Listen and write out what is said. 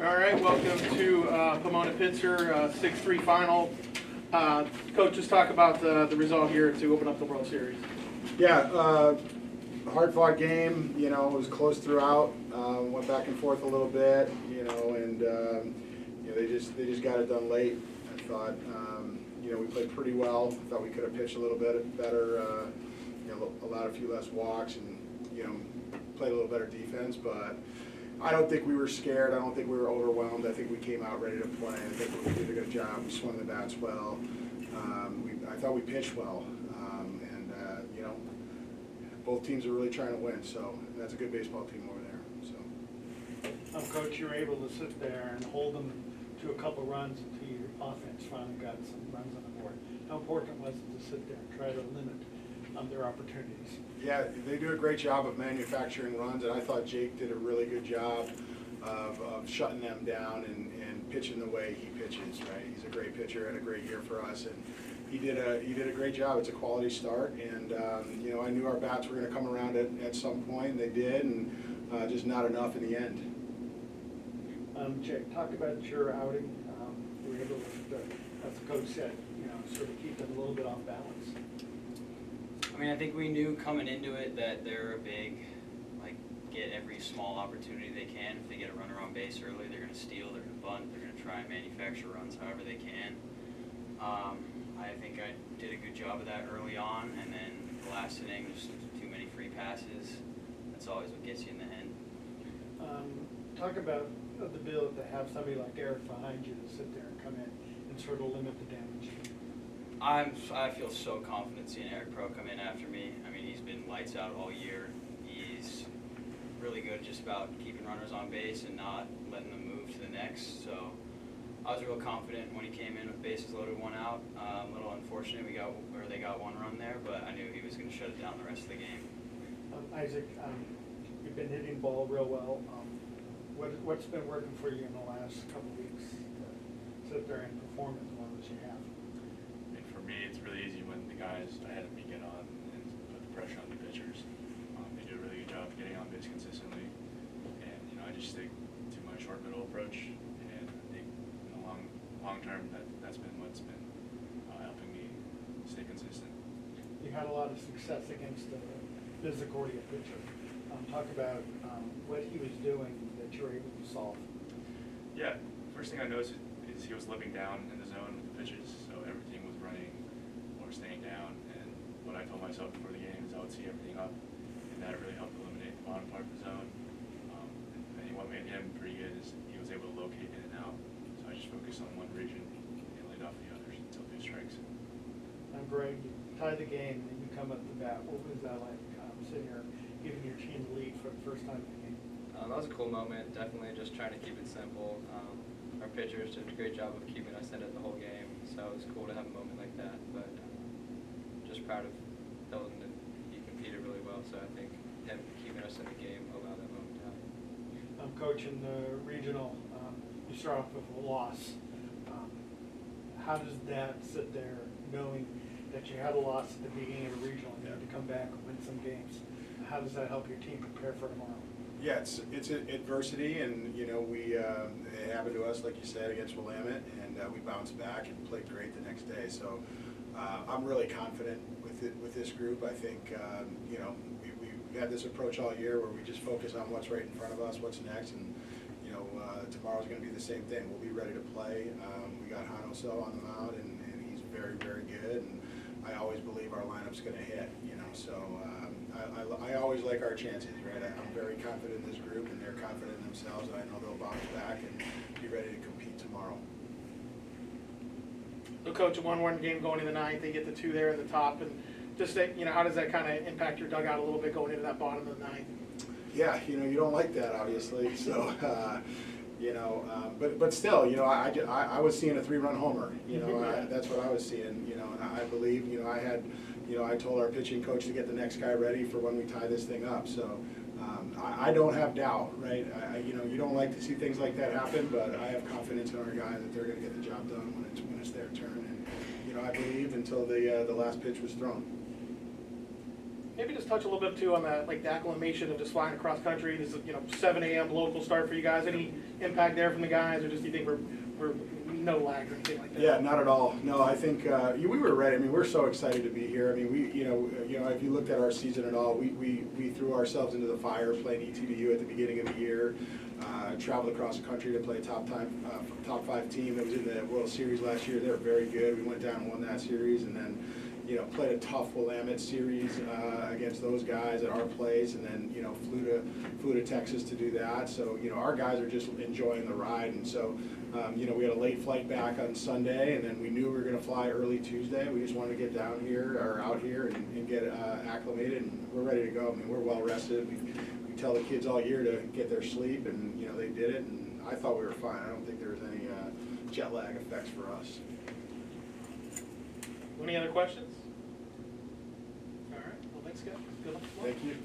All right, welcome to Pomona-Pitzer 6-3 final. Coach, just talk about the result here to open up the World Series. Yeah, hard-fought game. You know, it was close throughout. Went back and forth a little bit. You know, and you know, they just got it done late. I thought, you know, we played pretty well. I thought we could have pitched a little bit better. You know, allowed a few less walks, and you know, played a little better defense, but. I don't think we were scared. I don't think we were overwhelmed. I think we came out ready to play. I think we did a good job. We swung the bats well. I thought we pitched well. You know, both teams are really trying to win, so that's a good baseball team over there. So, Coach, you were able to sit there and hold them to a couple runs until your offense finally got some runs on the board. How important was it to sit there and try to limit their opportunities? Yeah, they do a great job of manufacturing runs, and I thought Jake did a really good job of shutting them down and pitching the way he pitches. Right, he's a great pitcher, had a great year for us, and he did a great job. It's a quality start, and you know, I knew our bats were going to come around at some point, and they did, and just not enough in the end. Jake, talk about your outing. You were able to, as the coach said, you know, sort of keep them a little bit off balance. I mean, I think we knew coming into it that they're a big, like, get every small opportunity they can. If they get a runner on base early, they're going to steal, they're going to bunt, they're going to try and manufacture runs however they can. I think I did a good job of that early on, and then the last inning, just too many free passes. That's always what gets you in the end. Talk about the ability to have somebody like Eric behind you to sit there and come in and sort of limit the damage. I feel so confident seeing Eric Pro come in after me. I mean, he's been lights out all year. He's really good just about keeping runners on base and not letting them move to the next. So I was real confident when he came in with bases loaded, one out. A little unfortunate they got one run there, but I knew he was going to shut it down the rest of the game. Isaac, you've been hitting the ball real well. What's been working for you in the last couple of weeks to sit there and perform at the level that you have? For me, it's really easy when the guys ahead of me get on and put the pressure on the pitchers. They do a really good job of getting on base consistently, and you know, I just stick to my short middle approach. And I think in the long term, that's been what's been helping me stay consistent. You had a lot of success against the Misericordia pitcher. Talk about what he was doing that you were able to solve. Yeah, first thing I noticed is he was living down in the zone with the pitches, so everything was running or staying down. And what I told myself before the game is I would see everything up, and that really helped eliminate the bottom part of the zone. And what made him pretty good is he was able to locate in and out. So I just focused on one region and laid off the others until 2 strikes. Greg, you tie the game and you come up to bat. What was that like, sitting here giving your team the lead for the first time in the game? That was a cool moment. Definitely just trying to keep it simple. Our pitchers did a great job of keeping us in it the whole game, so it was cool to have a moment like that. But just proud of Hilton, and he competed really well. So I think him keeping us in the game allowed that moment to happen. Coach, in the regional, you start off with a loss. How does that sit there, knowing that you had a loss at the beginning of the regional and you had to come back and win some games? How does that help your team prepare for tomorrow? Yeah, it's adversity, and you know, it happened to us, like you said, against Willamette, and we bounced back and played great the next day. So I'm really confident with this group. I think you know, we've had this approach all year where we just focus on what's right in front of us, what's next, and you know, tomorrow's going to be the same thing. We'll be ready to play. We got Hano on the mound, and he's very, very good. And I always believe our lineup's going to hit. You know, so. I always like our chances, right? I'm very confident in this group, and they're confident in themselves, and I know they'll bounce back and be ready to compete tomorrow. So, Coach, a 1-1 game going into the ninth, they get the 2 there in the top, and just you know, how does that kind of impact your dugout a little bit going into that bottom of the ninth? Yeah, you know, you don't like that, obviously. So, you know, but still, you know, I was seeing a 3-run homer. You know, that's what I was seeing. You know, and I believe, you know, I told our pitching coach to get the next guy ready for when we tie this thing up. So I don't have doubt, right? You know, you don't like to see things like that happen, but I have confidence in our guys that they're going to get the job done when it's their turn. And you know, I believe until the last pitch was thrown. Maybe just touch a little bit too on the, like the acclimation of just flying across country. This is, 7 a.m. local start for you guys. Any impact there from the guys, or just do you think we're no lag or anything like that? Yeah, not at all. No, I think we were ready. I mean, we're so excited to be here. I mean, we, if you looked at our season at all, we threw ourselves into the fire playing ETBU at the beginning of the year. Traveled across the country to play a top 5 team that was in the World Series last year. They were very good. We went down and won that series, and then played a tough Willamette series against those guys at our place, and then flew to Texas to do that. So our guys are just enjoying the ride, and so we had a late flight back on Sunday, and then we knew we were going to fly early Tuesday. We just wanted to get down here or out here and get acclimated, and we're ready to go. I mean, we're well rested. We tell the kids all year to get their sleep, and they did it, and I thought we were fine. I don't think there was any jet lag effects for us. Any other questions? All right. Well, thanks, guys. Good luck tomorrow. Thank you.